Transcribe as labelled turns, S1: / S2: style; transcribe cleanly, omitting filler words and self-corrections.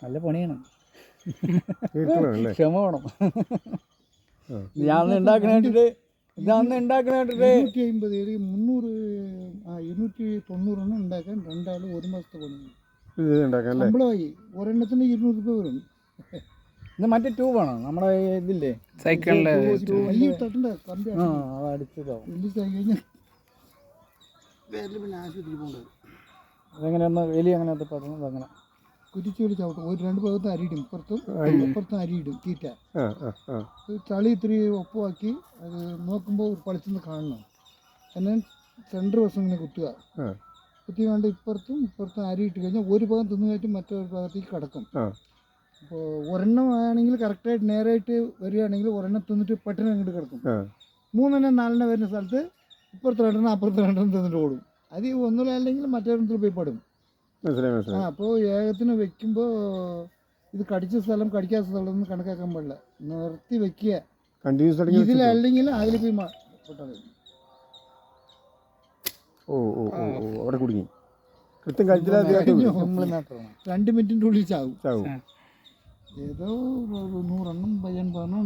S1: നല്ല പണിയാണ്, ക്ഷമ വേണം. ഞാൻ ഉണ്ടാക്കണ കണ്ടിട്ട്
S2: 250 300 290 ഉണ്ടാക്കാൻ രണ്ടാൾ 1 മാസത്തെ പണി ശമ്പളമായി. ഒരെണ്ണത്തിന് 200 രൂപ വരും.
S1: ഇത് മറ്റേ ട്യൂബാണോ നമ്മുടെ ഇതില്ലേ
S3: സൈക്കിളിൻ്റെ
S2: തട്ടണ്ട കമ്പി
S1: അത് അടിച്ചതാവും.
S2: പിന്നെ ആശുപത്രി പോകേണ്ടത്.
S1: അതെങ്ങനെയൊന്ന് എലി അങ്ങനെ പറ്റുന്നത് അങ്ങനെ
S2: കുരിച്ചുകളി ചവിട്ടും. ഒരു 2 ഭാഗത്ത് അരിയിടും, ഇപ്പുറത്തും അരിയിടും തീറ്റ. ചളി ഇത്തിരി ഒപ്പമാക്കി അത് നോക്കുമ്പോൾ പളിച്ചെന്ന് കാണണം. എന്നാൽ സെൻറ്റർ വശം ഇങ്ങനെ കുത്തുക. കുത്തി കൊണ്ട് ഇപ്പുറത്തും അരിയിട്ട് കഴിഞ്ഞാൽ ഒരു ഭാഗം തിന്നു കഴിഞ്ഞിട്ട് മറ്റൊരു ഭാഗത്തേക്ക് കിടക്കും. അപ്പോൾ ഒരെണ്ണം ആണെങ്കിൽ കറക്റ്റായിട്ട് നേരായിട്ട് വരികയാണെങ്കിൽ ഒരെണ്ണം തിന്നിട്ട് പെട്ടെന്ന് അങ്ങോട്ട് കിടക്കും. 3 4 വരുന്ന സ്ഥലത്ത് ഇപ്പുറത്ത് 2 അപ്പുറത്ത് 2 തിന്നിട്ട് ഓടും. അത് ഒന്നുമില്ല, അല്ലെങ്കിൽ മറ്റൊരെണ്ണത്തിൽ പോയി പെടും. അപ്പോൾ ഏകത്തിന് വെക്കുമ്പോൾ ഇത് കടിച്ച സ്ഥലം കടിക്കാത്ത സ്ഥലം ഒന്നും കണക്കാക്കാൻ പാടില്ല. നിർത്തി വെക്കുക. ഇതിലല്ലെങ്കിൽ അതിൽ പോയി പൊട്ടാതെ.
S4: അവിടെ കുടുങ്ങി കൃത്യം കഴിച്ചില്ല.
S2: 2 മിനിറ്റിൻ്റെ ഉള്ളിൽ ചാവും. ഏതോ 100 എണ്ണം പയ്യൻ പറഞ്ഞു.